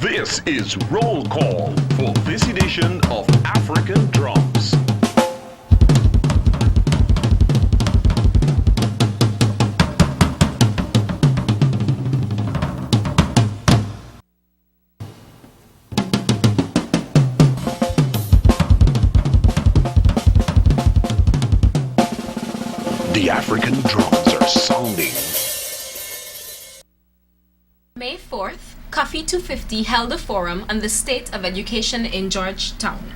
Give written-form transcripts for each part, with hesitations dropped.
This is Roll Call for this edition of African Drums. The African drums are sounding. May 4th, Cuffy 250 held a forum on the state of education in Georgetown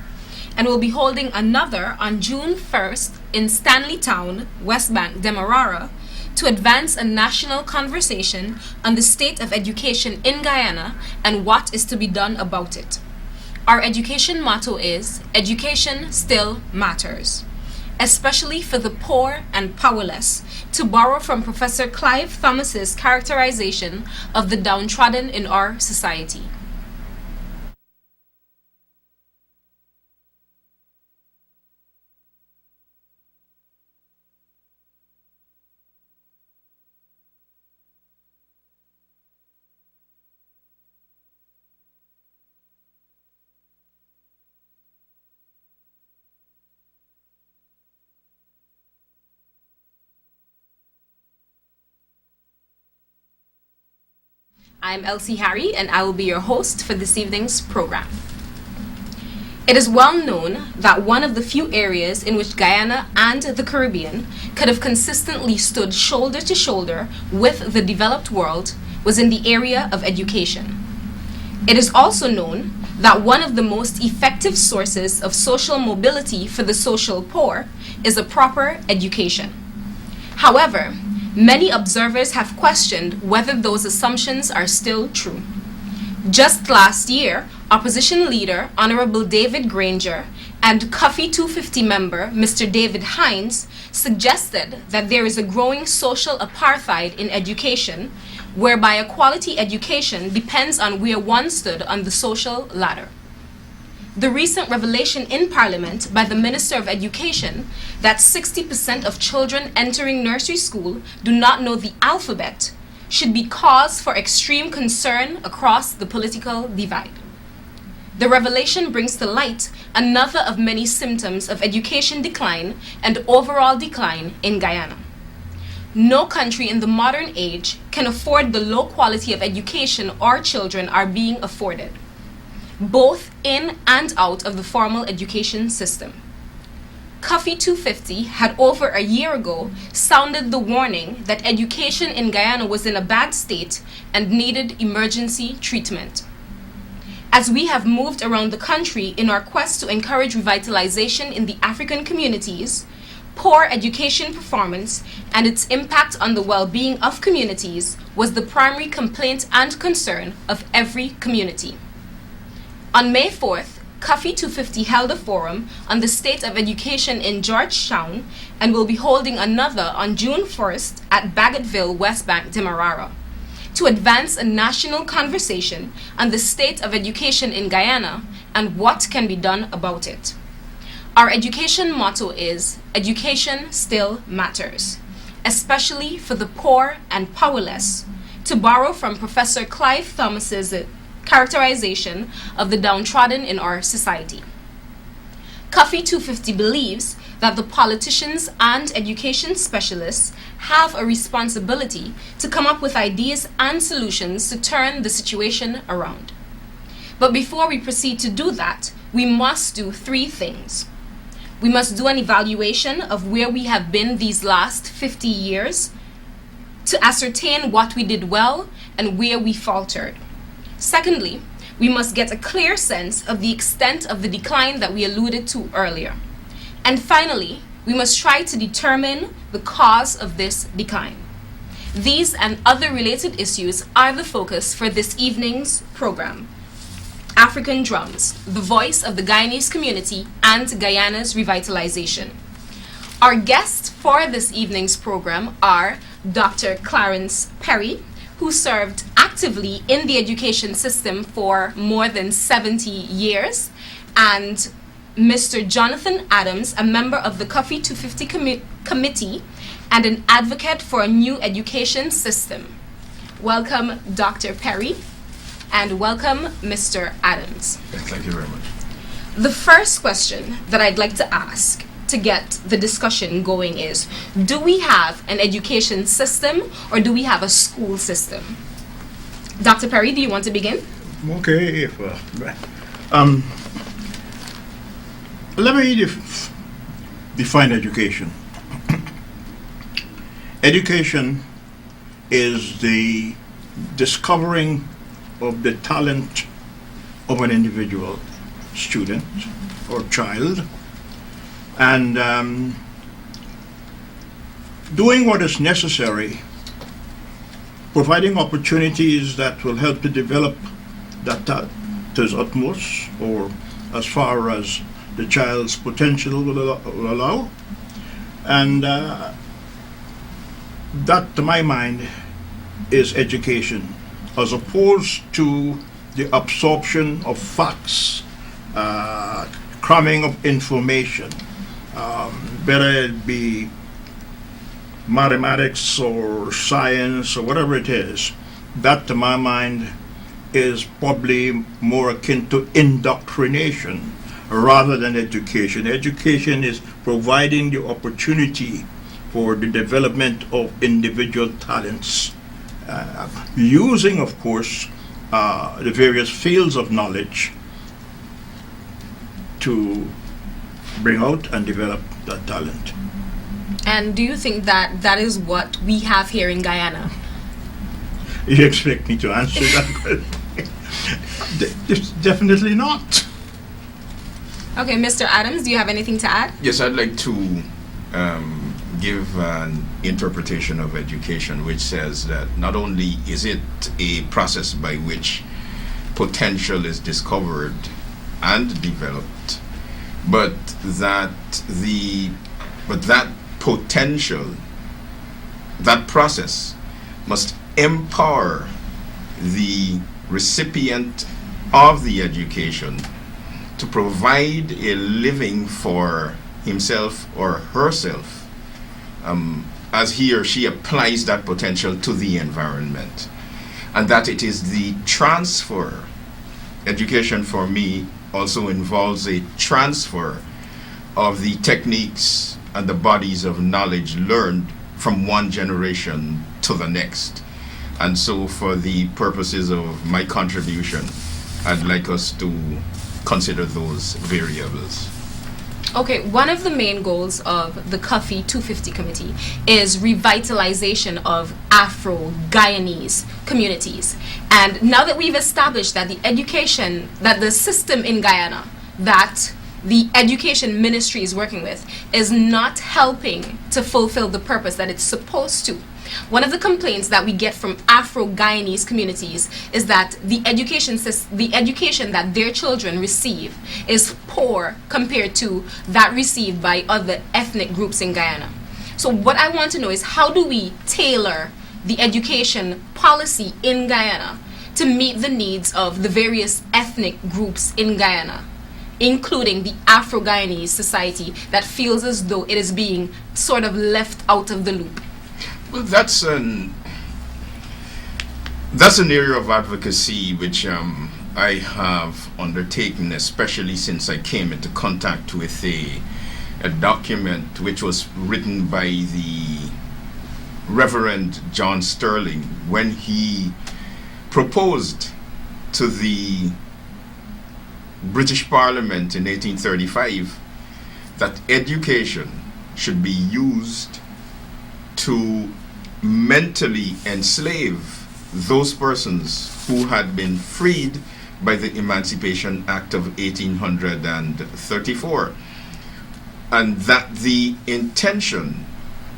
and will be holding another on June 1st in Stanleytown, West Bank, Demerara, to advance a national conversation on the state of education in Guyana and what is to be done about it. Our education motto is, "Education still matters," especially for the poor and powerless, to borrow from Professor Clive Thomas's characterization of the downtrodden in our society. I'm Elsie and I will be your host for this evening's program. It is well known that one of the few areas in which Guyana and the Caribbean could have consistently stood shoulder to shoulder with the developed world was in the area of education. It is also known that one of the most effective sources of social mobility for the social poor is a proper education. However, many observers have questioned whether those assumptions are still true. Just last year, opposition leader Honorable David Granger and Cuffy 250 member Mr. David Hines suggested that there is a growing social apartheid in education, whereby a quality education depends on where one stood on the social ladder. The recent revelation in Parliament by the Minister of Education that 60% of children entering nursery school do not know the alphabet should be cause for extreme concern across the political divide. The revelation brings to light another of many symptoms of education decline and overall decline in Guyana. No country in the modern age can afford the low quality of education our children are being afforded, both in and out of the formal education system. Cuffy 250 had over a year ago sounded the warning that education in Guyana was in a bad state and needed emergency treatment. As we have moved around the country in our quest to encourage revitalization in the African communities, poor education performance and its impact on the well-being of communities was the primary complaint and concern of every community. On May 4th, Cuffy 250 held a forum on the state of education in Georgetown and will be holding another on June 1st at Baggetville, West Bank, Demerara, to advance a national conversation on the state of education in Guyana and what can be done about it. Our education motto is, "Education still matters," especially for the poor and powerless, to borrow from Professor Clive Thomas's characterization of the downtrodden in our society. Cuffy 250 believes that the politicians and education specialists have a responsibility to come up with ideas and solutions to turn the situation around. But before we proceed to do that, we must do three things. We must do an evaluation of where we have been these last 50 years to ascertain what we did well and where we faltered. Secondly, we must get a clear sense of the extent of the decline that we alluded to earlier. And finally, we must try to determine the cause of this decline. These and other related issues are the focus for this evening's program. African Drums, the voice of the Guyanese community and Guyana's revitalization. Our guests for this evening's program are Dr. Clarence Perry, who served actively in the education system for more than 70 years, and Mr. Jonathon Adams, a member of the Cuffy 250 committee and an advocate for a new education system. Welcome, Dr. Perry. and welcome Mr. Adams. Thank you very much. The first question that I'd like to ask to get the discussion going is, do we have an education system or do we have a school system? Dr. Perry, do you want to begin? Okay, let me define education. Education is the discovering of the talent of an individual student or child, and doing what is necessary, providing opportunities that will help to develop that to its utmost, or as far as the child's potential will allow. And that, to my mind, is education, as opposed to the absorption of facts, cramming of information, whether it be mathematics or science or whatever it is. That, to my mind, is probably more akin to indoctrination rather than education. Education is providing the opportunity for the development of individual talents, using, of course, the various fields of knowledge to bring out and develop that talent. And do you think that that is what we have here in Guyana? You expect me to answer that question? Definitely not. Okay, Mr. Adams, do you have anything to add? Yes, I'd like to give an interpretation of education which says that not only is it a process by which potential is discovered and developed, but that potential, that process must empower the recipient of the education to provide a living for himself or herself as he or she applies that potential to the environment. And that it is the transfer. Education for me also involves a transfer of the techniques and the bodies of knowledge learned from one generation to the next. And so for the purposes of my contribution, I'd like us to consider those variables. Okay, one of the main goals of the Cuffy 250 committee is revitalization of Afro-Guyanese communities. And now that we've established that the system in Guyana, that the education ministry is working with, is not helping to fulfill the purpose that it's supposed to. One of the complaints that we get from Afro-Guyanese communities is that the education that their children receive is poor compared to that received by other ethnic groups in Guyana. So what I want to know is, how do we tailor the education policy in Guyana to meet the needs of the various ethnic groups in Guyana, including the Afro-Guyanese society that feels as though it is being sort of left out of the loop? Well, that's an area of advocacy which I have undertaken, especially since I came into contact with a document which was written by the Reverend John Sterling when he proposed to the British Parliament in 1835 that education should be used to mentally enslave those persons who had been freed by the Emancipation Act of 1834, and that the intention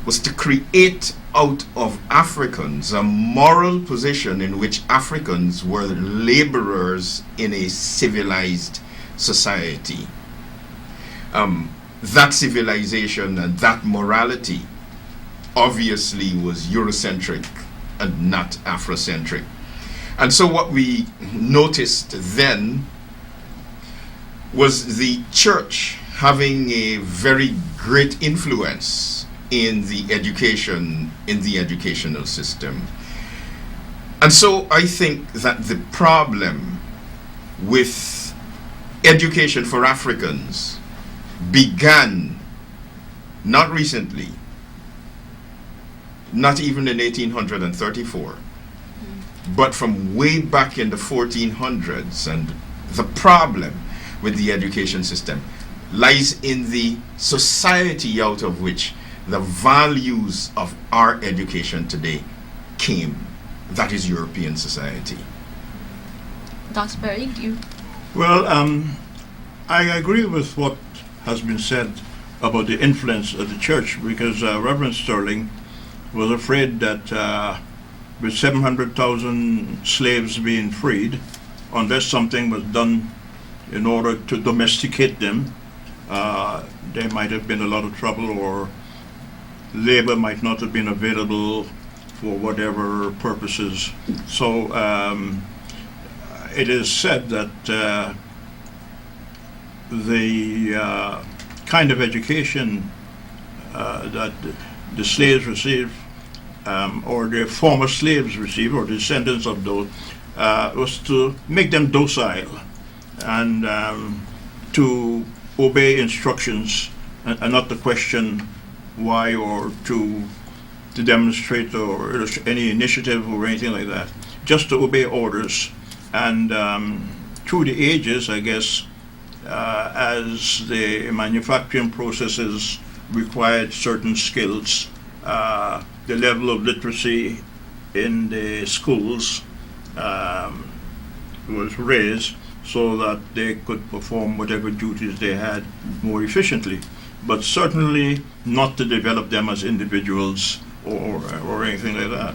was to create out of Africans a moral position in which Africans were laborers in a civilized society. That civilization and that morality obviously was Eurocentric and not Afrocentric. And so what we noticed then was the church having a very great influence in the educational system. And so I think that the problem with education for Africans began not recently, not even in 1834, but from way back in the 1400s. And the problem with the education system lies in the society out of which the values of our education today came. That is European society. Dr. Perry, do you? Well, I agree with what has been said about the influence of the church, because Reverend Sterling was afraid that with 700,000 slaves being freed, unless something was done in order to domesticate them, there might have been a lot of trouble, or labor might not have been available for whatever purposes. So it is said that the kind of education that the slaves received, or their former slaves received, or descendants of those, was to make them docile and to obey instructions, and not to question why, or to demonstrate or any initiative or anything like that, just to obey orders. And through the ages, I guess, as the manufacturing processes required certain skills, the level of literacy in the schools was raised so that they could perform whatever duties they had more efficiently, but certainly not to develop them as individuals or anything like that.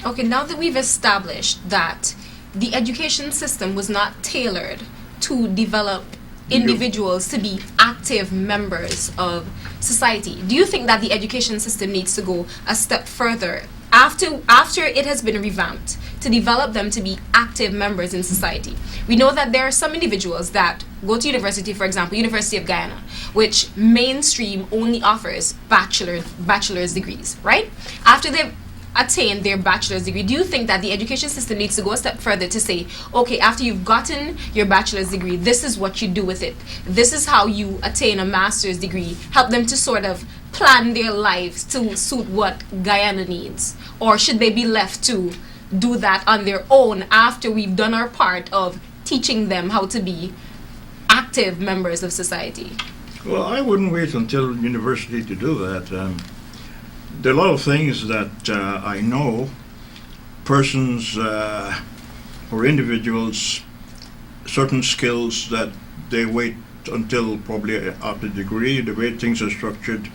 Okay, now that we've established that the education system was not tailored to develop individuals to be active members of society, do you think that the education system needs to go a step further after it has been revamped to develop them to be active members in society? We know that there are some individuals that go to university, for example, University of Guyana, which mainstream only offers bachelor's degrees, right? After they've attained their bachelor's degree, do you think that the education system needs to go a step further to say, okay, after you've gotten your bachelor's degree, this is what you do with it, this is how you attain a master's degree, help them to sort of plan their lives to suit what Guyana needs? Or should they be left to do that on their own after we've done our part of teaching them how to be active members of society? Well, I wouldn't wait until university to do that. There are a lot of things that I know persons or individuals, certain skills that they wait until probably after degree. The way things are structured,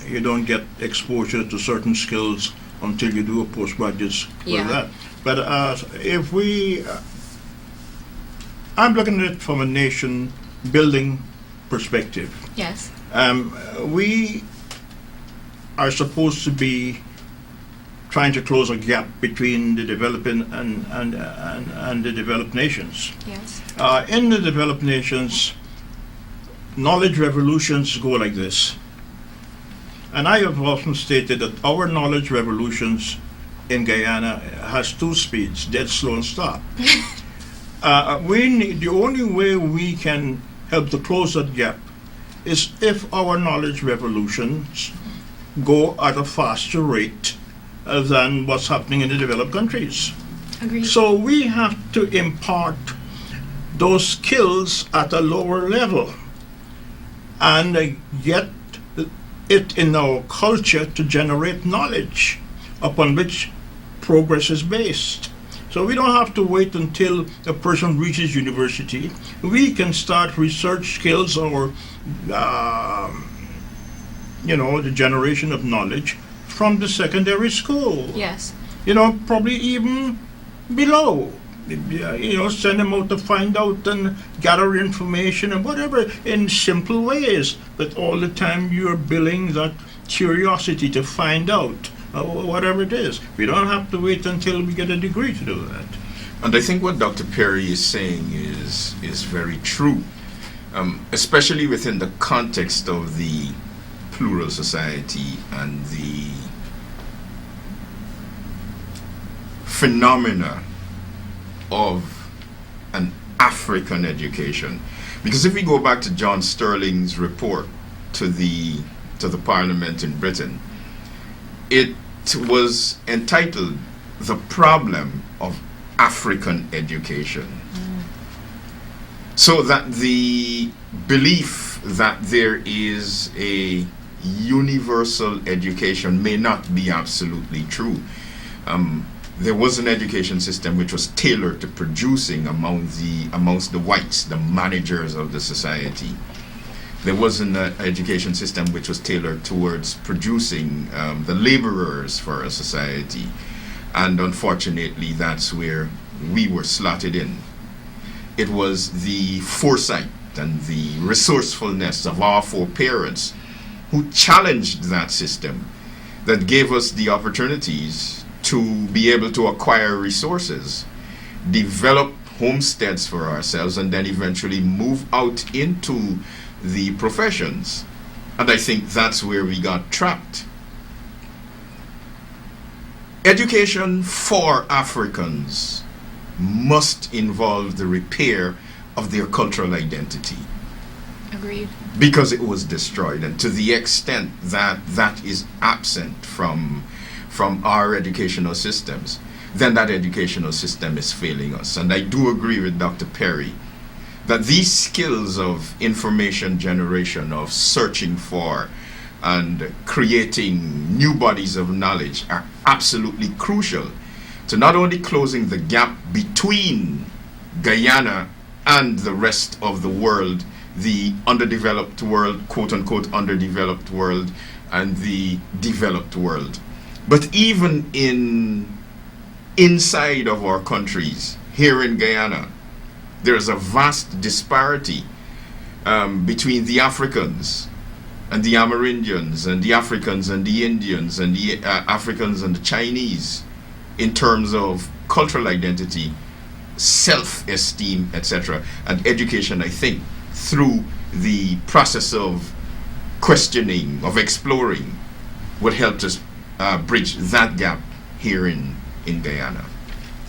you don't get exposure to certain skills until you do a postgraduate with that. But if we, I'm looking at it from a nation building perspective. Yes. We are supposed to be trying to close a gap between the developing and the developed nations. Yes. In the developed nations, knowledge revolutions go like this. And I have often stated that our knowledge revolutions in Guyana has two speeds, dead, slow, and stop. The only way we can help to close that gap is if our knowledge revolutions go at a faster rate than what's happening in the developed countries. Agreed. So we have to impart those skills at a lower level and get it in our culture to generate knowledge upon which progress is based. So we don't have to wait until a person reaches university. We can start research skills or the generation of knowledge from the secondary school. Yes. Probably even below. Send them out to find out and gather information and whatever in simple ways. But all the time you're building that curiosity to find out whatever it is. We don't have to wait until we get a degree to do that. And I think what Dr. Perry is saying is very true, especially within the context of the plural society and the phenomena of an African education. Because if we go back to John Sterling's report to the Parliament in Britain, it was entitled "The Problem of African Education." So that the belief that there is a universal education may not be absolutely true. There was an education system which was tailored to producing amongst the whites, the managers of the society. There was an education system which was tailored towards producing the laborers for a society. And unfortunately, that's where we were slotted in. It was the foresight and the resourcefulness of our foreparents who challenged that system that gave us the opportunities to be able to acquire resources, develop homesteads for ourselves, and then eventually move out into the professions. And I think that's where we got trapped. Education for Africans must involve the repair of their cultural identity. Agreed. Because it was destroyed, and to the extent that that is absent from our educational systems, then that educational system is failing us. And I do agree with Dr. Perry that these skills of information generation, of searching for and creating new bodies of knowledge are absolutely crucial to not only closing the gap between Guyana and the rest of the world, the underdeveloped world, quote unquote underdeveloped world, and the developed world, but even inside of our countries, here in Guyana, there's a vast disparity between the Africans and the Amerindians, and the Africans and the Indians, and the Africans and the Chinese, in terms of cultural identity, self-esteem, etc. And education, I think, through the process of questioning, of exploring, would help us bridge that gap here in Guyana.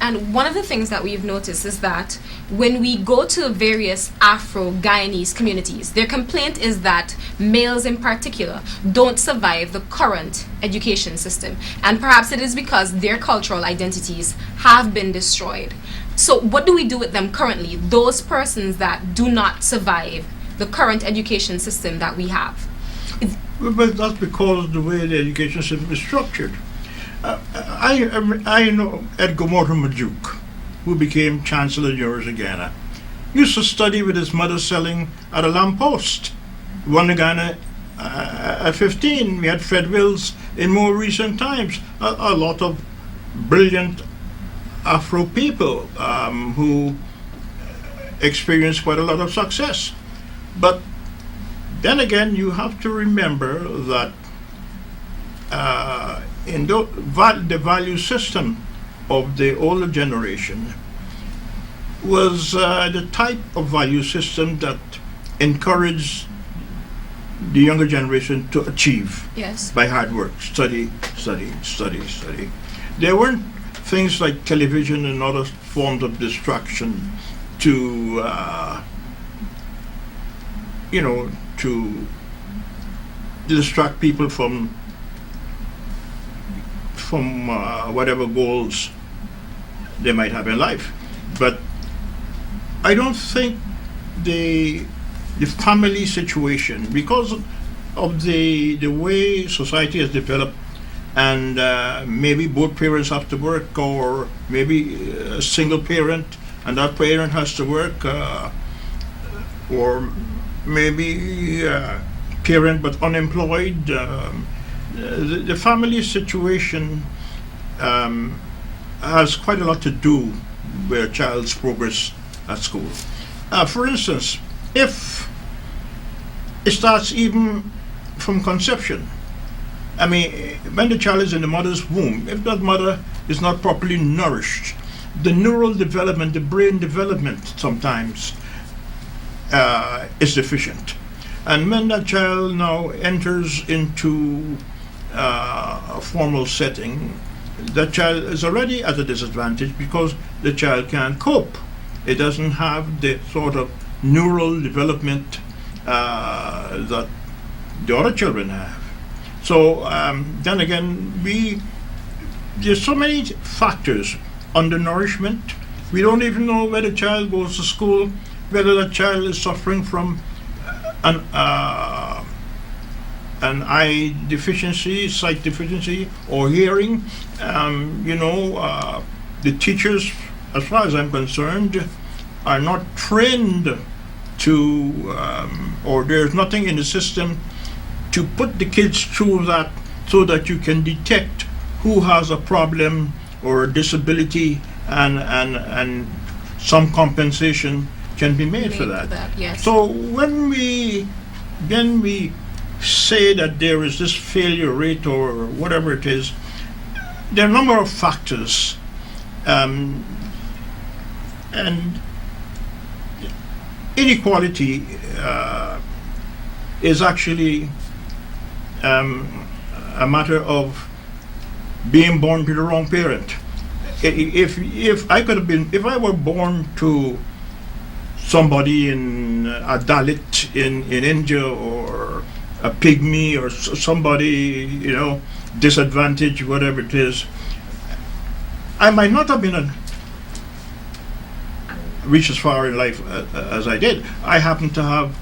And one of the things that we've noticed is that when we go to various Afro-Guyanese communities, their complaint is that males in particular don't survive the current education system. And perhaps it is because their cultural identities have been destroyed. So what do we do with them currently, those persons that do not survive the current education system that we have? But that's because of the way the education system is structured. I know Edgar Mortimer Duke, who became Chancellor of the University of Guyana, used to study with his mother selling at a lamppost. One in Ghana at 15. We had Fred Wills in more recent times. A lot of brilliant Afro people who experienced quite a lot of success. But then again, you have to remember that in the value system of the older generation was the type of value system that encouraged the younger generation to achieve by hard work, study. There weren't things like television and other forms of distraction to distract people from whatever goals they might have in life. But I don't think the family situation, because of the way society has developed, and maybe both parents have to work, or maybe a single parent and that parent has to work, or maybe parent but unemployed. The family situation has quite a lot to do with a child's progress at school. For instance, if it starts even from conception, I mean, when the child is in the mother's womb, if that mother is not properly nourished, the neural development, the brain development sometimes is deficient. And when that child now enters into a formal setting, the child is already at a disadvantage because the child can't cope. It doesn't have the sort of neural development that the other children have. So then again, there's so many factors. Undernourishment. We don't even know where the child goes to school, whether the child is suffering from an eye deficiency, sight deficiency, or hearing. The teachers, as far as I'm concerned, are not trained to, or there's nothing in the system to put the kids through that so that you can detect who has a problem or a disability, and some compensation can be made for that. Yes. So when we say that there is this failure rate or whatever it is, there are a number of factors, and inequality is actually a matter of being born to the wrong parent. If I were born to somebody in a Dalit in India, or a pygmy, or somebody, disadvantaged, whatever it is, I might not have been reached as far in life as I did. I happen to have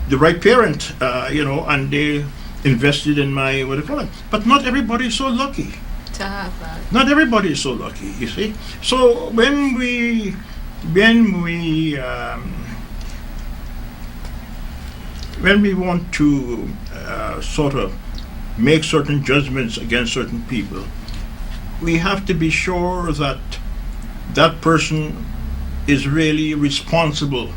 the right parent, and they invested in my but not everybody is so lucky to have that. Not everybody is so lucky, you see. So when we want to sort of make certain judgments against certain people, we have to be sure that that person is really responsible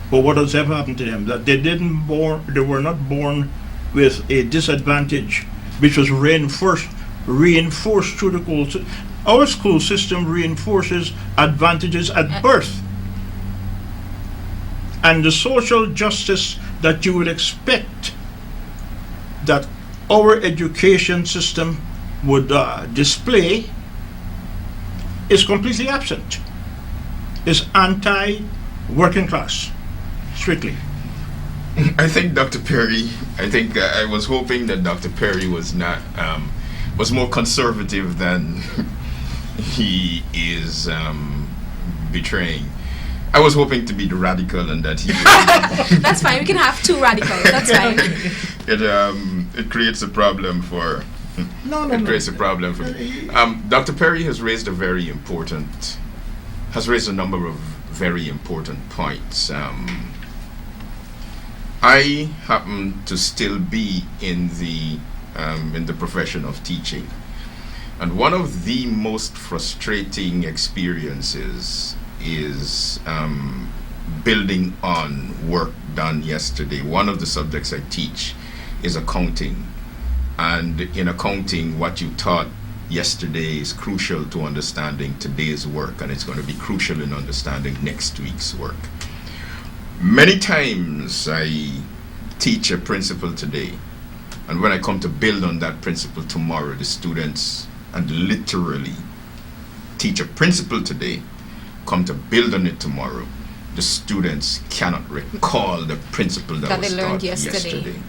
for what has ever happened to them, that they were not born with a disadvantage which was reinforced through the school system. Our school system reinforces advantages at birth, and the social justice that you would expect that our education system would display is completely absent. It's anti-working class, strictly. I think Dr. Perry, I was hoping that Dr. Perry was not, was more conservative than he is betraying. I was hoping to be the radical and that he That's fine, we can have two radicals, that's fine. It creates a problem for creates a problem for me. Dr. Perry has raised a number of very important points. I happen to still be in the profession of teaching, and one of the most frustrating experiences is building on work done yesterday. One of the subjects I teach is accounting, and in accounting, what you taught yesterday is crucial to understanding today's work, and it's going to be crucial in understanding next week's work. Many times I teach a principle today, and when I come to build on that principle tomorrow, the students, and literally teach a principle today, come to build on it tomorrow, the students cannot recall the principle that was they learned taught yesterday.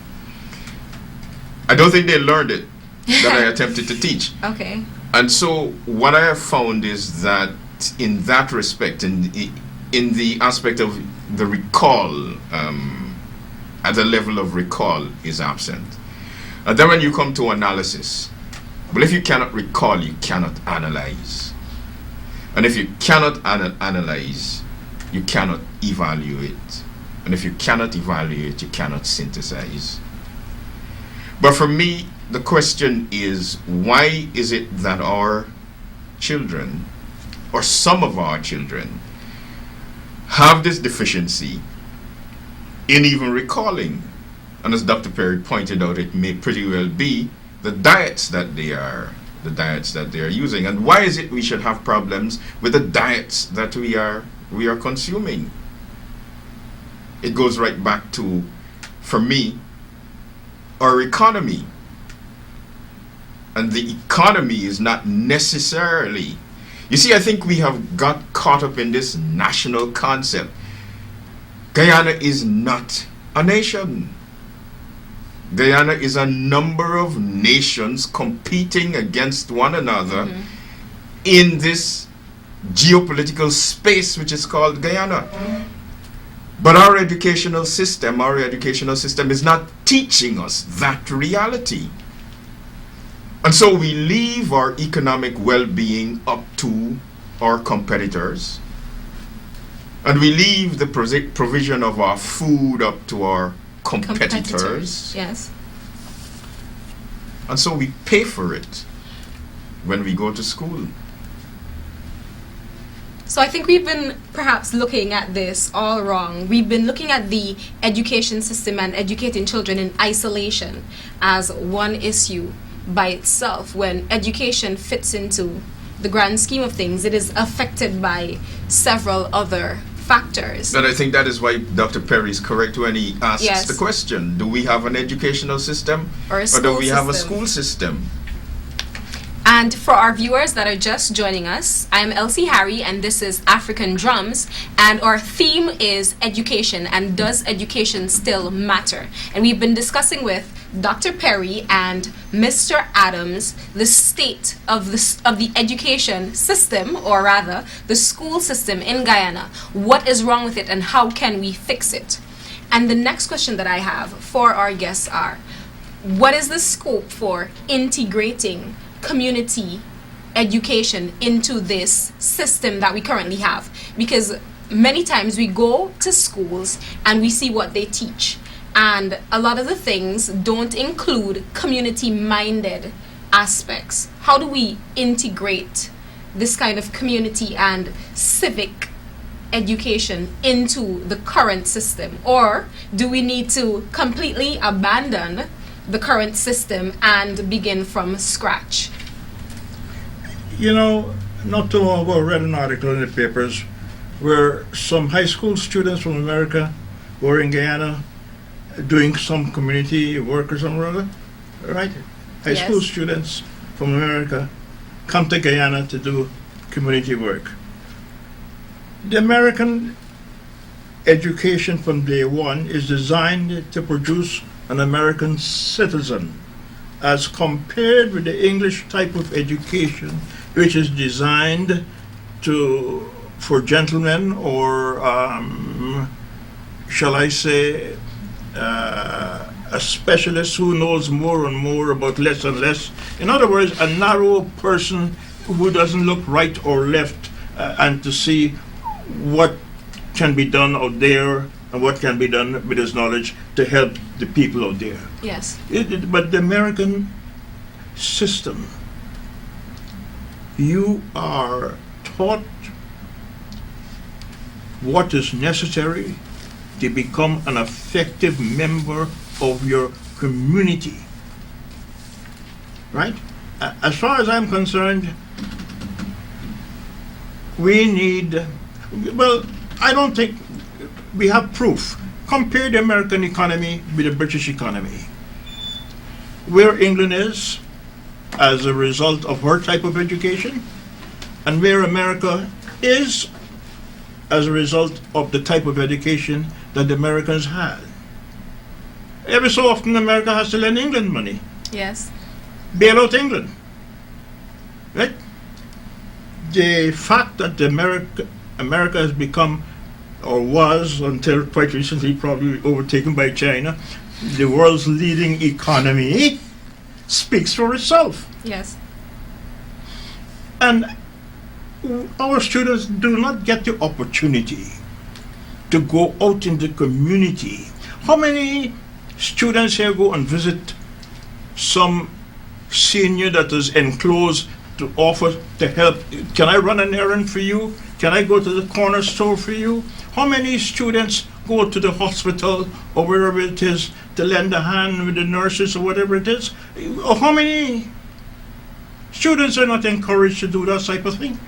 I don't think they learned it that I attempted to teach. Okay. And so what I have found is that in that respect, in the aspect of the recall, at the level of recall is absent. And then when you come to analysis, well, if you cannot recall, you cannot analyze. And if you cannot analyze, you cannot evaluate. And if you cannot evaluate, you cannot synthesize. But for me, the question is, why is it that our children, or some of our children, have this deficiency in even recalling? And as Dr. Perry pointed out, it may pretty well be the diets that they are using. And why is it we should have problems with the diets that we are consuming? It goes right back to, for me, our economy. and the economy is not necessarily. You see, I think we have got caught up in this national concept. Guyana is not a nation. Guyana is a number of nations competing against one another in this geopolitical space which is called Guyana. But our educational system is not teaching us that reality. And so we leave our economic well-being up to our competitors. And we leave the provision of our food up to our competitors. Yes. And so we pay for it when we go to school. So I think we've been perhaps looking at this all wrong. We've been looking at the education system and educating children in isolation as one issue by itself, when education fits into the grand scheme of things. It is affected by several other factors. And I think that is why Dr. Perry is correct when he asks Yes. the question, do we have an educational system Or a do school we have a system. school system? And for our viewers that are just joining us, I'm Elsie Harry and this is African Drums, and our theme is education and does education still matter? And we've been discussing with Dr. Perry and Mr. Adams the state of the education system, or rather the school system in Guyana. What is wrong with it and how can we fix it? And the next question that I have for our guests are, what is the scope for integrating community education into this system that we currently have? Because many times we go to schools and we see what they teach, and a lot of the things don't include community-minded aspects. How do we integrate this kind of community and civic education into the current system? Or do we need to completely abandon the current system and begin from scratch? You know, not too long ago I read an article in the papers where some high school students from America were in Guyana doing some community work or something or other, right? High Yes. school students from America come to Guyana to do community work. The American education from day one is designed to produce an American citizen, as compared with the English type of education, which is designed for gentlemen, or shall I say, a specialist who knows more and more about less and less. In other words, a narrow person who doesn't look right or left and to see what can be done out there and what can be done with his knowledge to help the people out there. Yes. But the American system, you are taught what is necessary to become an effective member of your community. Right? As far as I'm concerned, we need, well, I don't think we have proof. Compare the American economy with the British economy. Where England is as a result of her type of education, and where America is as a result of the type of education that the Americans had. Every so often America has to lend England money, Yes. bail out England. Right? The fact that America has become, or was until quite recently probably overtaken by China, the world's leading economy, speaks for itself. Yes. And our students do not get the opportunity to go out in the community. How many students here go and visit some senior that is enclosed to offer to help? Can I run an errand for you? Can I go to the corner store for you? How many students go to the hospital or wherever it is to lend a hand with the nurses or whatever it is? How many students are not encouraged to do that type of thing?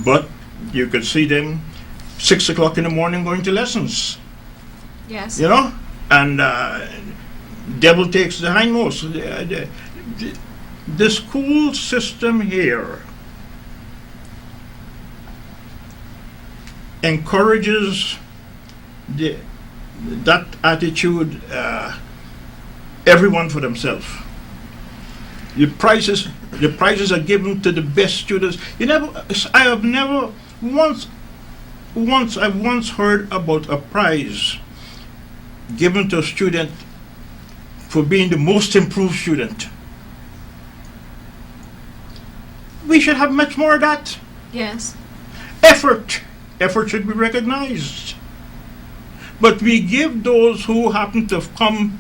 But you could see them 6 o'clock in the morning going to lessons, Yes. you know, and devil takes the hindmost. the school system here encourages that attitude, everyone for themselves. The prizes are given to the best students. I've once heard about a prize given to a student for being the most improved student. We should have much more of that. Yes. Effort should be recognized. But we give those who happen to have come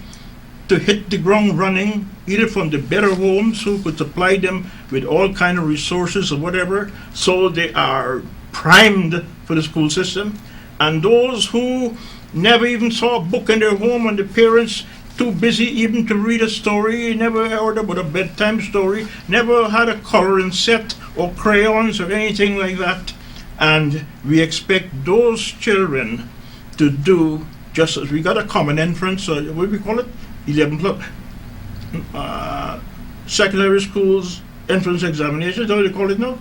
to hit the ground running, either from the better homes who could supply them with all kind of resources or whatever, so they are primed for the school system, and those who never even saw a book in their home and the parents too busy even to read a story, never heard about a bedtime story, never had a coloring set or crayons or anything like that. And we expect those children to do just as we got a common entrance, or what do we call it? 11 secondary schools entrance examinations, how do they call it now?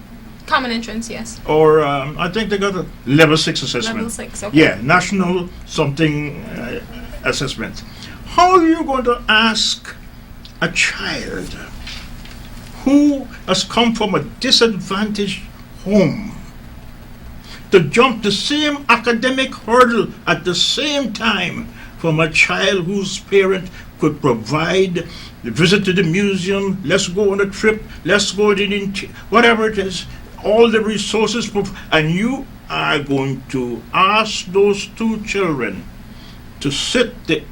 Common entrance, yes. Or I think they got a level 6 assessment. Level 6, okay. Yeah, national something assessment. How are you going to ask a child who has come from a disadvantaged home to jump the same academic hurdle at the same time from a child whose parent could provide the visit to the museum, let's go on a trip, let's go to the, whatever it is, all the resources, and you are going to ask those two children to sit the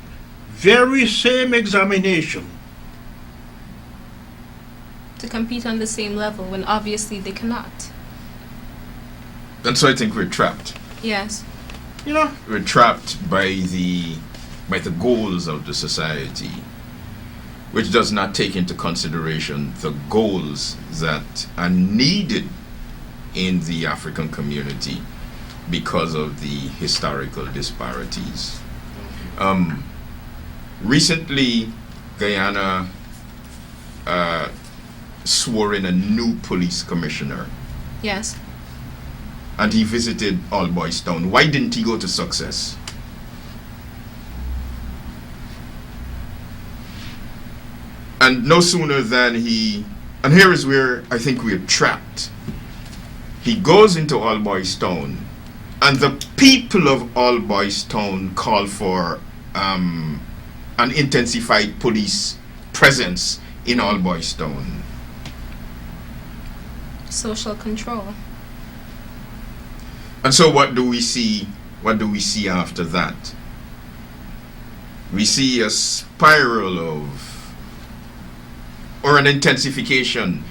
very same examination To compete on the same level when obviously they cannot. And so I think we're trapped. Yes. you know. We're trapped by the goals of the society, which does not take into consideration the goals that are needed in the African community because of the historical disparities. Recently, Guyana swore in a new police commissioner, Yes. and he visited All Boys Town. Why didn't he go to Success? And no sooner than and here is where I think we're trapped. He goes into All Boys Town, and the people of All Boys Town call for an intensified police presence in All Boys Town. Social control. And so what do we see? What do we see after that? We see a spiral or an intensification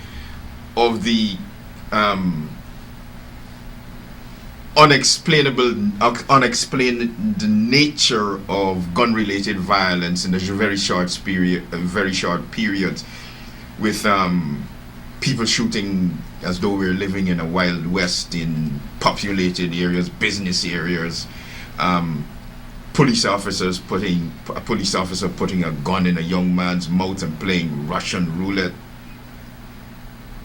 of the unexplained nature of gun-related violence in a very short period, with people shooting as though we're living in a Wild West in populated areas, business areas. A police officer putting a gun in a young man's mouth and playing Russian roulette.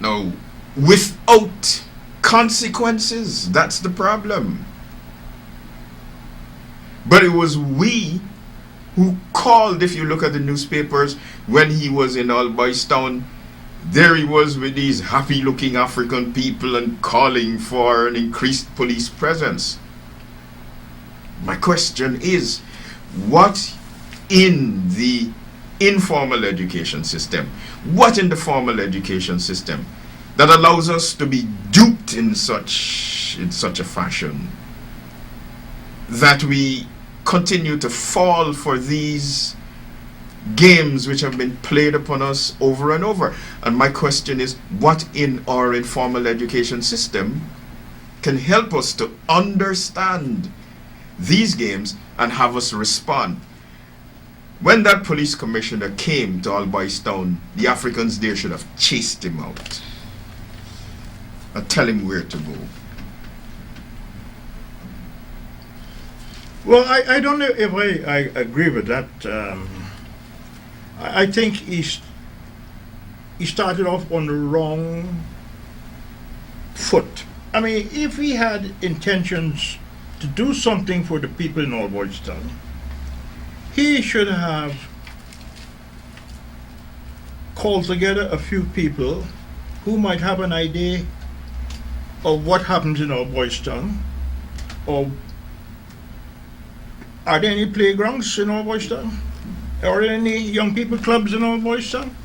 No, without consequences. That's the problem. But it was we who called. If you look at the newspapers, when he was in All Boys Town, there he was with these happy-looking African people and calling for an increased police presence. My question is, what in the informal education system, what in the formal education system that allows us to be duped in such a fashion that we continue to fall for these games which have been played upon us over and over? And my question is, what in our informal education system can help us to understand these games and have us respond? When that police commissioner came to All Boys Town, the Africans there should have chased him out and tell him where to go. Well, I don't know if I agree with that. I think he started off on the wrong foot. I mean, if he had intentions to do something for the people in Old Boys Town, he should have called together a few people who might have an idea of what happens in Old Boys Town, or are there any playgrounds in Old Boys Town? Are there any young people clubs in Old Boys Town?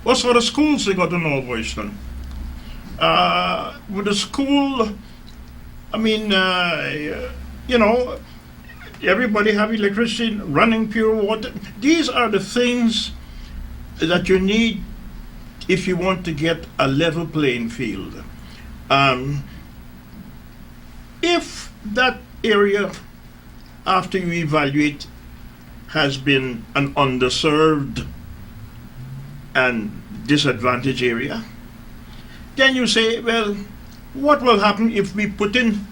What sort of schools they got in Old Boys Town? With the school, I mean, you know, everybody have electricity, running pure water. These are the things that you need if you want to get a level playing field. If that area, after you evaluate, has been an underserved and disadvantaged area, then you say, well, what will happen if we put in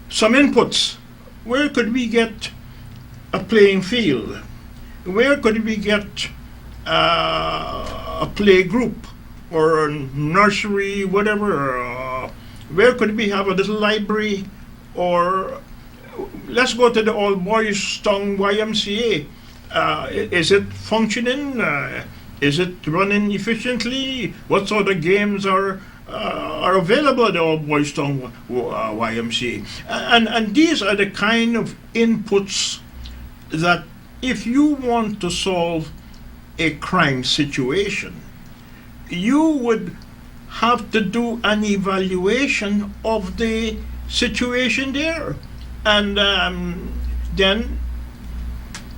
some inputs? Where could we get a playing field? Where could we get a play group or a nursery, whatever? Where could we have a little library? Or let's go to the Old Boys Town YMCA. Is it functioning? Is it running efficiently? What sort of games are available at the Old Boys Town YMCA? And these are the kind of inputs that if you want to solve a crime situation, you would have to do an evaluation of the situation there, and then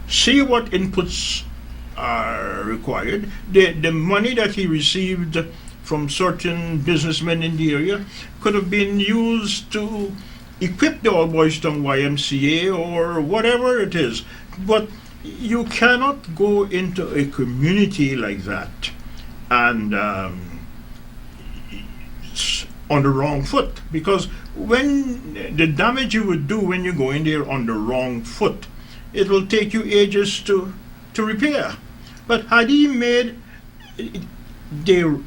see what inputs are required. The money that he received from certain businessmen in the area could have been used to equip the Old Boys Town YMCA or whatever it is. But you cannot go into a community like that and on the wrong foot, because when the damage you would do when you go in there on the wrong foot, it will take you ages to repair. But had he made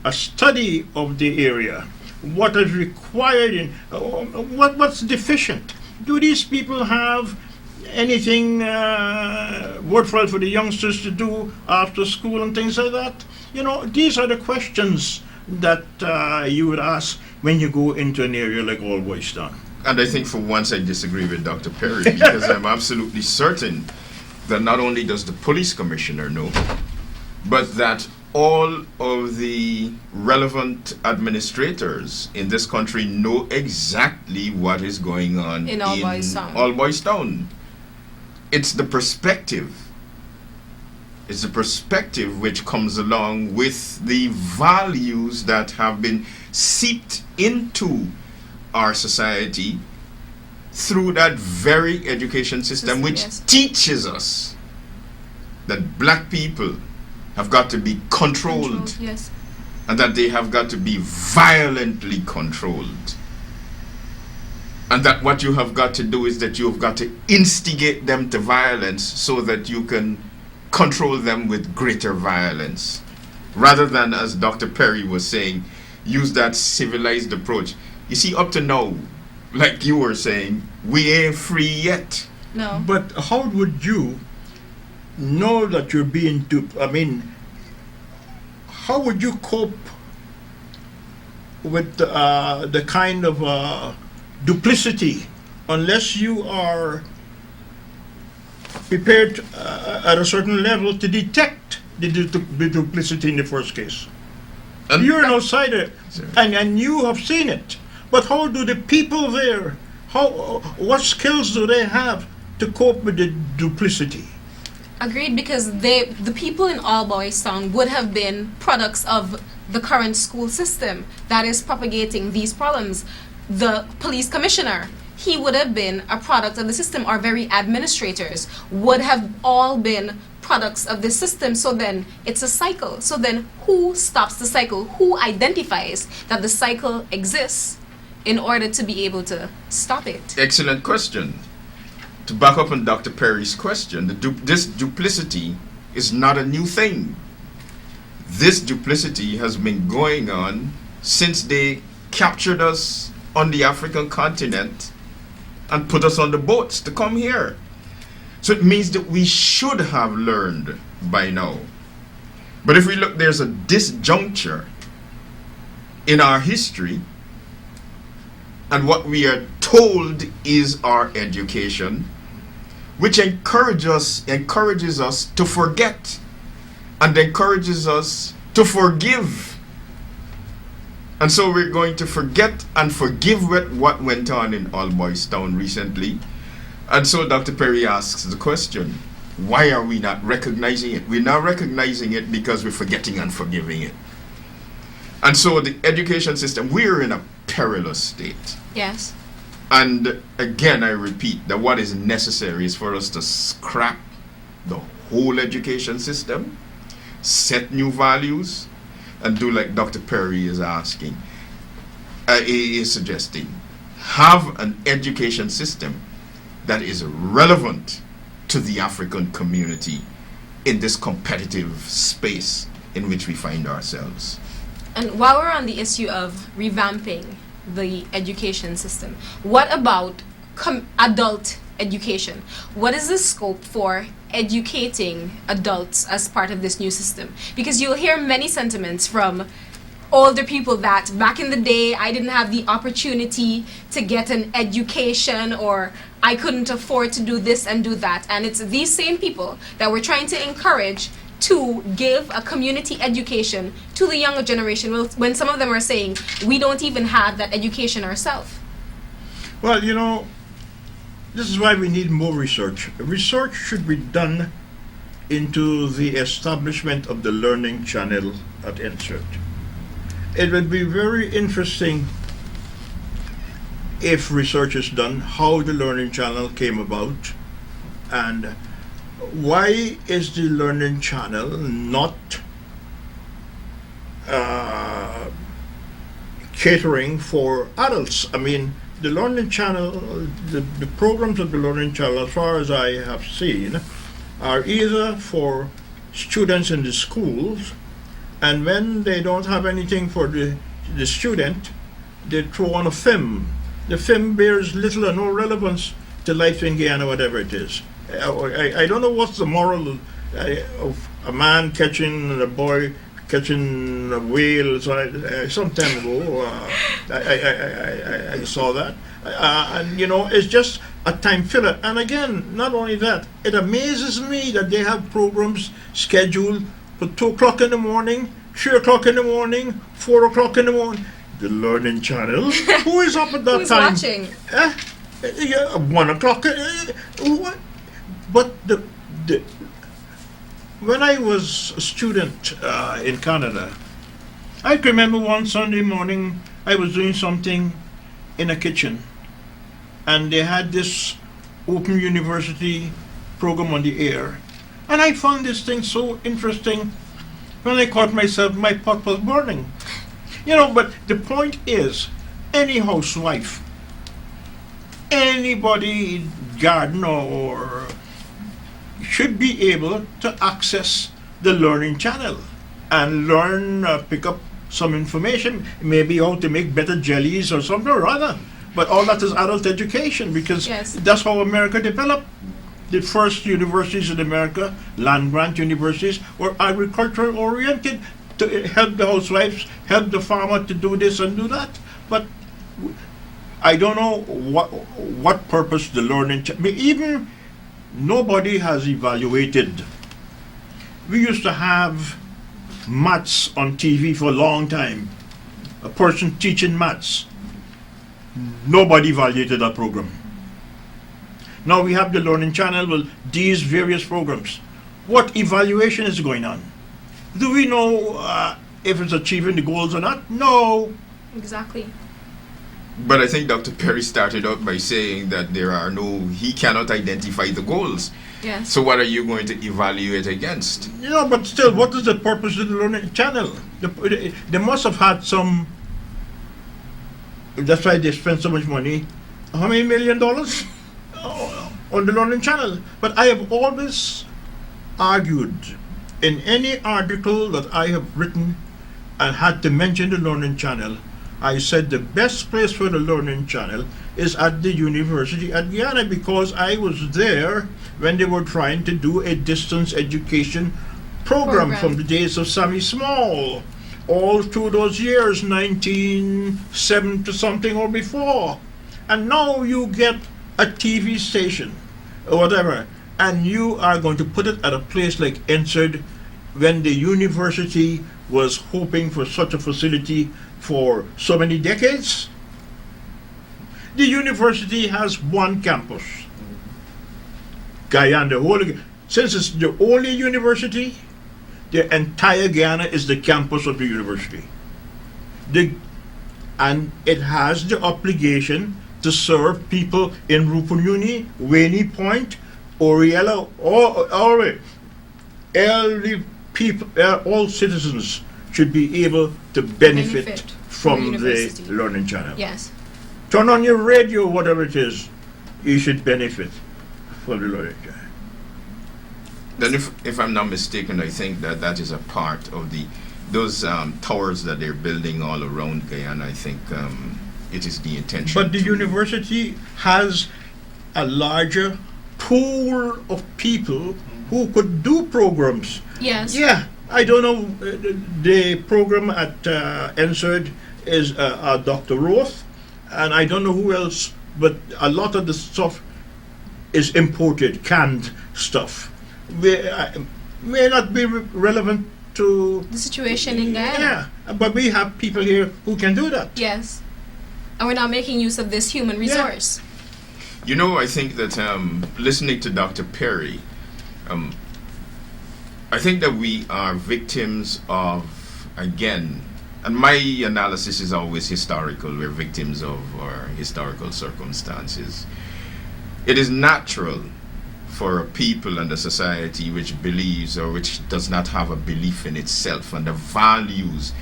a study of the area, what is required in what's deficient? Do these people have anything worthwhile for the youngsters to do after school and things like that? You know, these are the questions that you would ask when you go into an area like Old Boys Town. And I think for once I disagree with Dr. Perry, because I'm absolutely certain that not only does the police commissioner know, but that all of the relevant administrators in this country know exactly what is going on in Old Boys Town. Old Boys Town. It's the perspective. It's the perspective which comes along with the values that have been seeped into our society through that very education system which teaches us that black people have got to be controlled, yes, and that they have got to be violently controlled, and that what you have got to do is that you have got to instigate them to violence so that you can control them with greater violence, rather than, as Dr. Perry was saying, use that civilized approach. You see, up to now, like you were saying, we ain't free yet. No. But how would you know that you're being duped? I mean, how would you cope with the kind of duplicity unless you are prepared at a certain level to detect the duplicity in the first case? And you're an outsider, and you have seen it. But how do the people there, what skills do they have to cope with the duplicity? Agreed, because the people in Old Boys Town would have been products of the current school system that is propagating these problems. The police commissioner, he would have been a product of the system. Our very administrators would have all been products of the system. So then it's a cycle. So then who stops the cycle? Who identifies that the cycle exists in order to be able to stop it? Excellent question. To back up on Dr. Perry's question, this duplicity is not a new thing. this duplicity has been going on since they captured us on the African continent and put us on the boats to come here. So it means that we should have learned by now. But if we look, there's a disjuncture in our history, and what we are told is our education, which encourages us to forget and encourages us to forgive. And so we're going to forget and forgive what went on in All Boys Town recently. And so Dr. Perry asks the question, why are we not recognizing it? We're not recognizing it because we're forgetting and forgiving it. And so the education system, we're in a perilous state. Yes. And again, I repeat that what is necessary is for us to scrap the whole education system, set new values, and do like Dr. Perry is asking, is suggesting. Have an education system that is relevant to the African community in this competitive space in which we find ourselves. And while we're on the issue of revamping the education system, what about adult education? What is the scope for educating adults as part of this new system? Because you'll hear many sentiments from older people that back in the day I didn't have the opportunity to get an education, or I couldn't afford to do this and do that. And it's these same people that we're trying to encourage to give a community education to the younger generation, when some of them are saying we don't even have that education ourselves. Well, you know, this is why we need more research. Research should be done into the establishment of the learning channel at Insert. It would be very interesting if research is done how the learning channel came about, and why is the learning channel not catering for adults. I mean, the learning channel, the programs of the learning channel, as far as I have seen, are either for students in the schools, and when they don't have anything for the student, they throw on a film. The film bears little or no relevance to life in Guyana, whatever it is. I don't know what's the moral of a man catching a boy catching a whale. Some time ago, I saw that. And, you know, it's just a time filler. And again, not only that, it amazes me that they have programs scheduled for 2 o'clock in the morning, 3 o'clock in the morning, 4 o'clock in the morning. The Learning Channel. Who is up at that Who's time? watching? 1 o'clock. What? But when I was a student in Canada, I can remember one Sunday morning I was doing something in a kitchen, and they had this Open University program on the air, and I found this thing so interesting. When I caught myself, my pot was burning. You know, but the point is, any housewife, anybody gardener or should be able to access the Learning Channel and learn, pick up some information, maybe how to make better jellies or something or other. But all that is adult education, because Yes. that's how America developed. The first universities in America, land-grant universities, were agricultural oriented to help the housewives, help the farmer to do this and do that. But I don't know what purpose the learning. Even nobody has evaluated. We used to have maths on TV for a long time. A person teaching maths. Nobody evaluated that program. Now we have the Learning Channel with these various programs. What evaluation is going on? Do we know if it's achieving the goals or not? No. Exactly. But I think Dr. Perry started out by saying that he cannot identify the goals. Yes. So what are you going to evaluate against? You know, but still, what is the purpose of the Learning Channel? They must have had some. That's why they spend so much money. How many $1 million on the Learning Channel? But I have always argued in any article that I have written and had to mention the Learning Channel, I said the best place for the Learning Channel is at the University at Guyana, because I was there when they were trying to do a distance education program from the days of Sammy Small, all through those years, 1970 something or before. And now you get a TV station or whatever, and you are going to put it at a place like Ensard, when the university was hoping for such a facility for so many decades. The university has one campus, Guyana. Since it's the only university, the entire Guyana is the campus of the university. And it has the obligation to serve people in Rupununi, Waney Point, Oriella, all citizens should be able to benefit from the Learning Channel. Yes. Turn on your radio, whatever it is, you should benefit from the Learning Channel. Then if I'm not mistaken, I think that is a part of those towers that they're building all around Guyana. I think it is the intention. But the university has a larger pool of people who could do programs. Yes. Yeah, I don't know. The program at Ensard is Dr. Roth, and I don't know who else, but a lot of the stuff is imported, canned stuff. May not be relevant to The situation in Guyana. Yeah, but we have people here who can do that. Yes. And we're not making use of this human resource. You know, I think that listening to Dr. Perry, I think that we are victims of, again, and my analysis is always historical. We're victims of our historical circumstances. It is natural for a people and a society which believes or which does not have a belief in itself and the values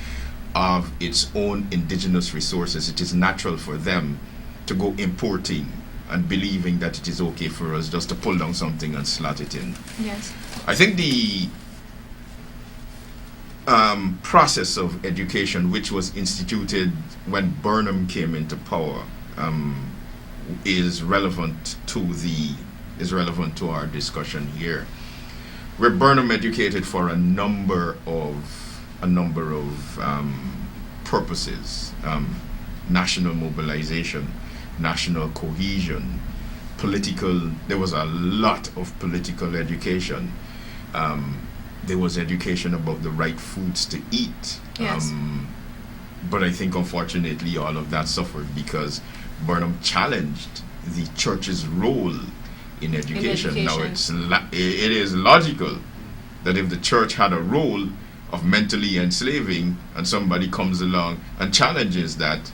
of its own indigenous resources. It is natural for them to go importing and believing that it is okay for us just to pull down something and slot it in. Yes. I think the process of education which was instituted when Burnham came into power is relevant to our discussion here. Where Burnham educated for a number of purposes: national mobilization, national cohesion, political. There was a lot of political education. There was education about the right foods to eat. Yes. But I think unfortunately all of that suffered because Burnham challenged the church's role in education. Now it is logical that if the church had a role of mentally enslaving and somebody comes along and challenges that,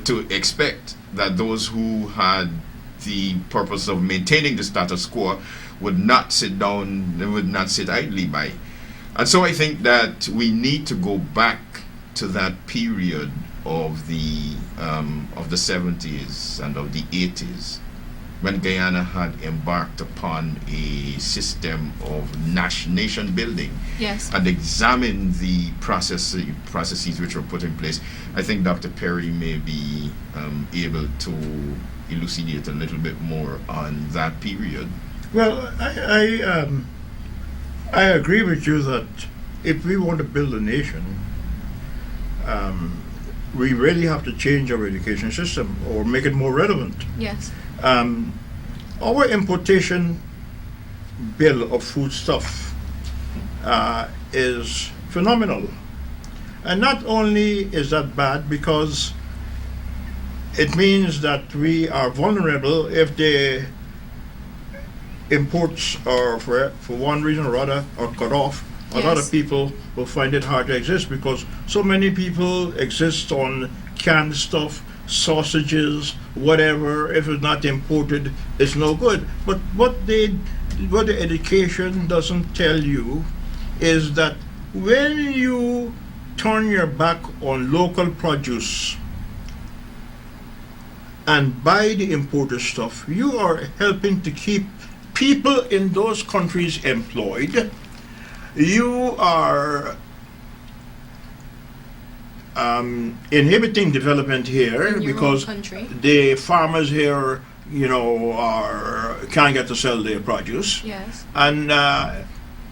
to expect that those who had the purpose of maintaining the status quo would not sit down, they would not sit idly by. And so I think that we need to go back to that period of the 70s and of the 80s, when Guyana had embarked upon a system of nation building. Yes. And examined the processes which were put in place. I think Dr. Perry may be able to elucidate a little bit more on that period. Well, I agree with you that if we want to build a nation, we really have to change our education system or make it more relevant. Yes. Our importation bill of foodstuff is phenomenal. And not only is that bad because it means that we are vulnerable if the imports are, for one reason or other, are cut off. A lot of people will find it hard to exist because so many people exist on canned stuff, sausages, whatever. If it's not imported, it's no good. But what the education doesn't tell you is that when you turn your back on local produce and buy the imported stuff, you are helping to keep people in those countries employed. you are inhibiting development here In your because own country. the farmers here, can't get to sell their produce, Yes. and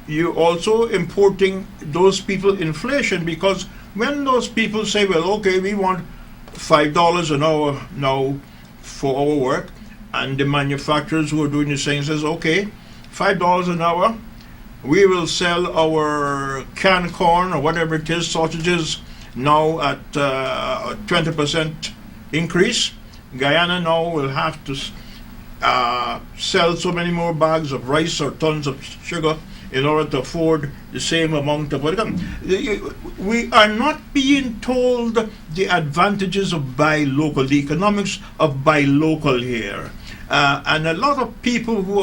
you also importing those people inflation, because when those people say, well, okay, we want $5 an hour now for our work, and the manufacturers who are doing the same says, okay, $5 an hour, we will sell our canned corn or whatever it is, sausages, now at 20% increase. Guyana now will have to sell so many more bags of rice or tons of sugar in order to afford the same amount of income. We are not being told the advantages of buy local, the economics of buy local here. And a lot of people who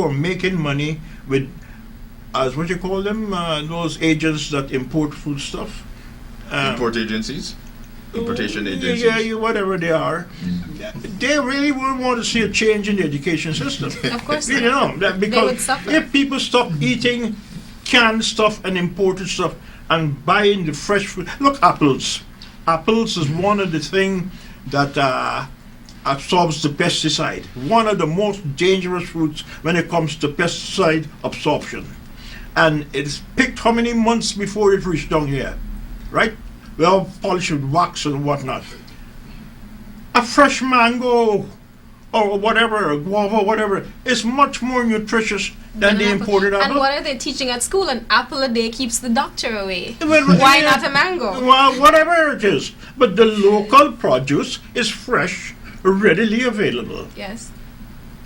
are making money with, as what you call them, those agents that import food stuff. Import agencies? Importation agencies? Yeah, whatever they are. They really won't want to see a change in the education system. Of course You not. know, that They because would suffer. if people stop eating canned stuff and imported stuff and buying the fresh food, look, apples. Apples is one of the things that absorbs the pesticide. One of the most dangerous fruits when it comes to pesticide absorption. And it's picked how many months before it reached down here, right? Well, polished with wax and whatnot. A fresh mango or whatever, a guava, whatever, is much more nutritious than the An apple. imported apple. And what are they teaching at school? An apple a day keeps the doctor away. Well, Why yeah. not a mango? Well, whatever it is. But the local produce is fresh, readily available. Yes.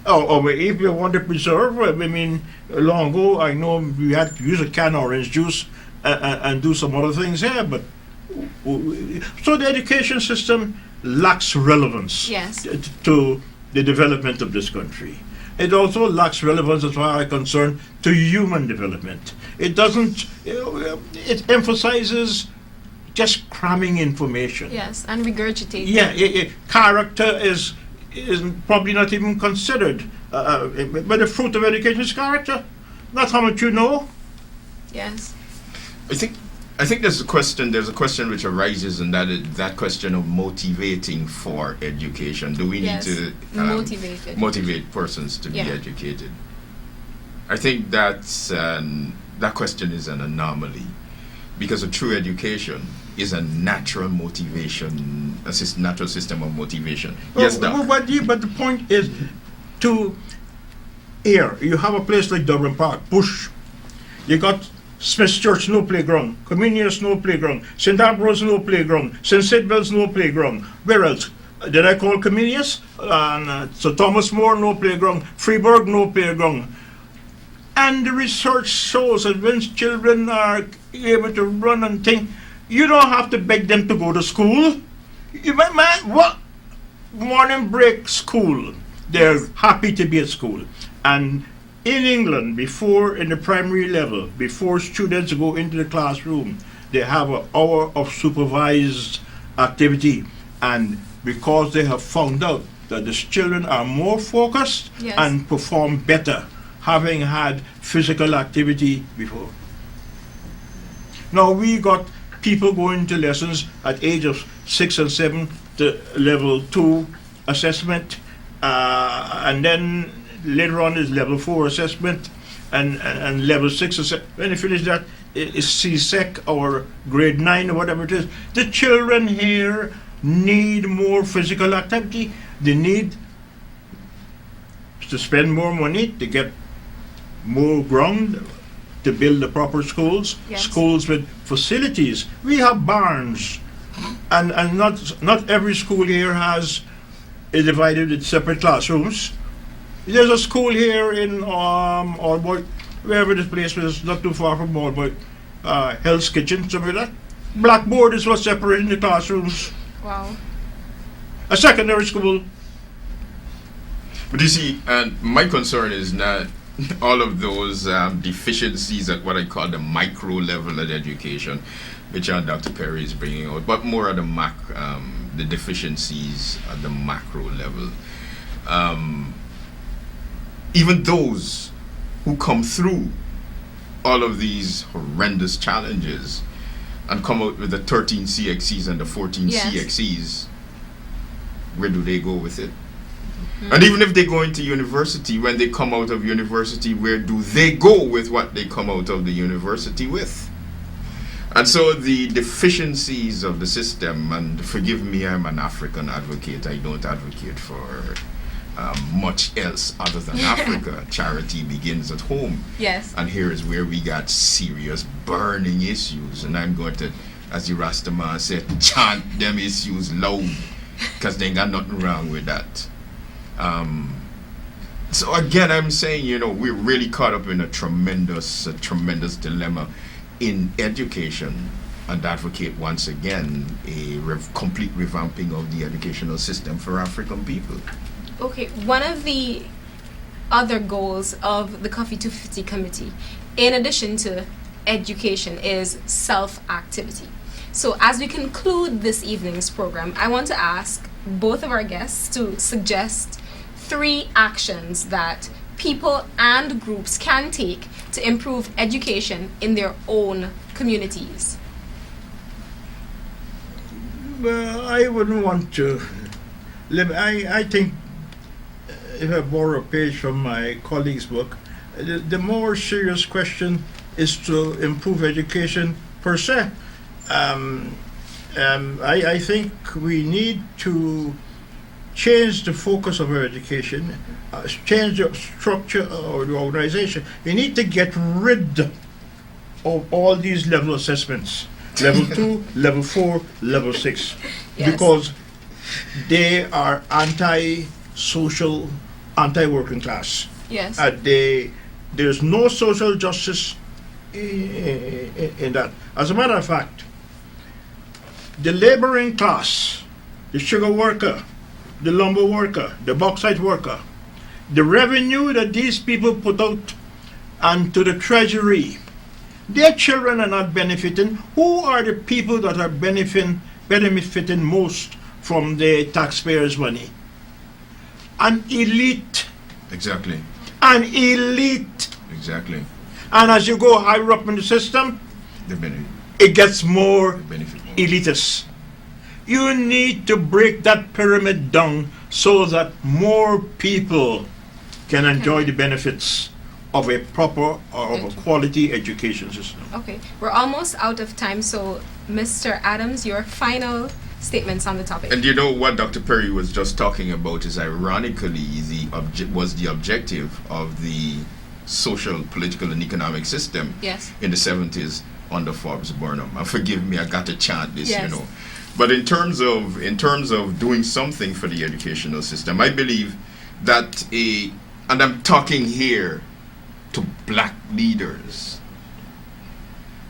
Or if you want to preserve, I mean, long ago I know we had to use a canned orange juice and do some other things here, but so the education system lacks relevance Yes. to the development of this country. It also lacks relevance, as far as I'm concerned, to human development. It doesn't, it emphasizes just cramming information. Yes, and regurgitating. Yeah, character is probably not even considered. But the fruit of education is character, not how much you know. Yes. I think there's a question which arises, and that question of motivating for education. Do we Yes. need to Motivated. motivate persons to Yeah. be educated? I think that question is an anomaly, because a true education is a natural motivation, natural system of motivation. Yes, Doc. But the point is, here you have a place like Dublin Park, Bush. You got Smith's Church, no playground. Comenius, no playground. St. Ambrose, no playground. St. Sidwell's, no playground. Where else? Did I call Comenius? So Thomas More, no playground. Freeburg, no playground. And the research shows that when children are able to run and think, you don't have to beg them to go to school. What? Morning break school. They're happy to be at school. And in England, in the primary level, before students go into the classroom, they have an hour of supervised activity. And because they have found out that the children are more focused Yes. and perform better, having had physical activity before. Now we got people going to lessons at age of 6 and 7 to level 2 assessment, and then later on is level 4 assessment, and level 6 assessment. When you finish that, it's CSEC or grade 9 or whatever it is. The children here need more physical activity. They need to spend more money to get more ground to build the proper schools, Yes. schools with facilities. We have barns, and not every school here is divided into separate classrooms. There's a school here in Allboy, wherever this place is, not too far from Allboy, Hell's Kitchen, something like that. Blackboard is what's separating the classrooms. Wow. A secondary school. But you see, my concern is not all of those deficiencies at what I call the micro level of education, which Dr. Perry is bringing out, but more at the deficiencies at the macro level. Even those who come through all of these horrendous challenges and come out with the 13 CXCs and the 14 Yes. CXCs, where do they go with it? And even if they go into university, when they come out of university, where do they go with what they come out of the university with? And so the deficiencies of the system, and forgive me, I'm an African advocate. I don't advocate for much else other than Africa. Charity begins at home. Yes. And here is where we got serious burning issues. And I'm going to, as the Rastaman said, chant them issues loud, because they ain't got nothing wrong with that. So again, I'm saying, we're really caught up in a tremendous dilemma in education, and advocate once again a complete revamping of the educational system for African people. Okay, one of the other goals of the Cuffy 250 committee, in addition to education, is self-activity. So as we conclude this evening's program, I want to ask both of our guests to suggest 3 actions that people and groups can take to improve education in their own communities. Well, I wouldn't want to. I think, if I borrow a page from my colleague's book, the more serious question is to improve education per se. I think we need to change the focus of our education, change the structure of the organization. We need to get rid of all these level assessments, level 2, level 4, level 6, Yes. because they are anti-social, anti-working class. Yes. There's no social justice in that. As a matter of fact, the laboring class, the sugar worker, the lumber worker, the bauxite worker, the revenue that these people put out onto the treasury, their children are not benefiting. Who are the people that are benefiting most from the taxpayers' money? An elite. Exactly. An elite. Exactly. And as you go higher up in the system, The benefit. it gets more benefit. elitist. You need to break that pyramid down so that more people can enjoy the benefits of a proper or of a quality education system. Okay, we're almost out of time, so Mr. Adams, your final statements on the topic. And what Dr. Perry was just talking about is ironically was the objective of the social, political, and economic system Yes. in the 70s under Forbes Burnham. And forgive me, I got to chant this, Yes. But in terms of doing something for the educational system, I believe that and I'm talking here to black leaders.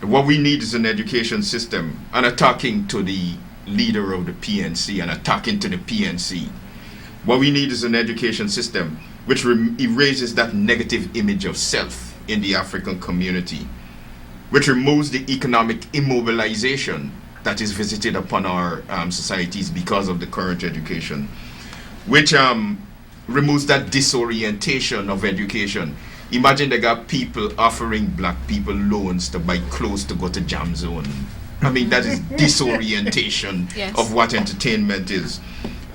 What we need is an education system, and I'm talking to the leader of the PNC, and I'm talking to the PNC. What we need is an education system which erases that negative image of self in the African community, which removes the economic immobilization that is visited upon our societies because of the current education, which removes that disorientation of education. Imagine they got people offering black people loans to buy clothes to go to Jam Zone. I mean, that is disorientation Yes. of what entertainment is.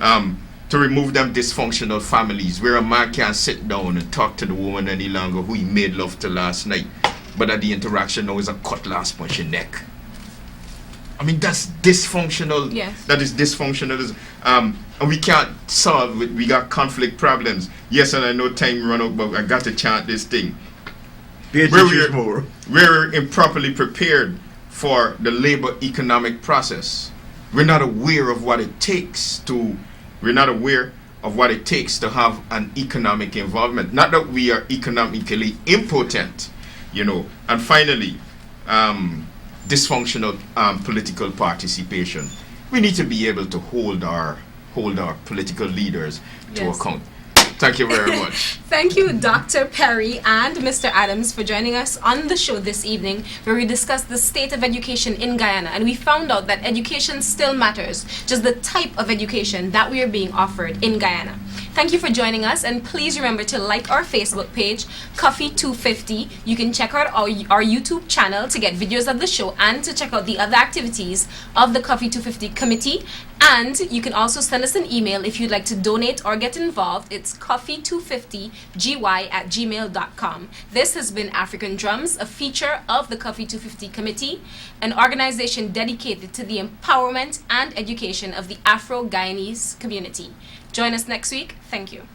To remove them dysfunctional families where a man can't sit down and talk to the woman any longer who he made love to last night, but at the interaction now is a cutlass punch your neck. I mean, that's dysfunctional. Yes. That is dysfunctionalism. And we can't solve it. We got conflict problems. Yes, and I know time run out, but I got to chant this thing. We're improperly prepared for the labor economic process. We're not aware of what it takes to have an economic involvement. Not that we are economically impotent, And finally, dysfunctional political participation. We need to be able to hold our political leaders to Yes. account. Thank you very much. Thank you, Dr. Perry and Mr. Adams, for joining us on the show this evening, where we discussed the state of education in Guyana. And we found out that education still matters, just the type of education that we are being offered in Guyana. Thank you for joining us, and please remember to like our Facebook page, Cuffy250. You can check out our YouTube channel to get videos of the show and to check out the other activities of the Cuffy250 committee. And you can also send us an email if you'd like to donate or get involved. It's cuffy250gy@gmail.com. This has been African Drums, a feature of the Cuffy250 committee, an organization dedicated to the empowerment and education of the Afro-Guyanese community. Join us next week. Thank you.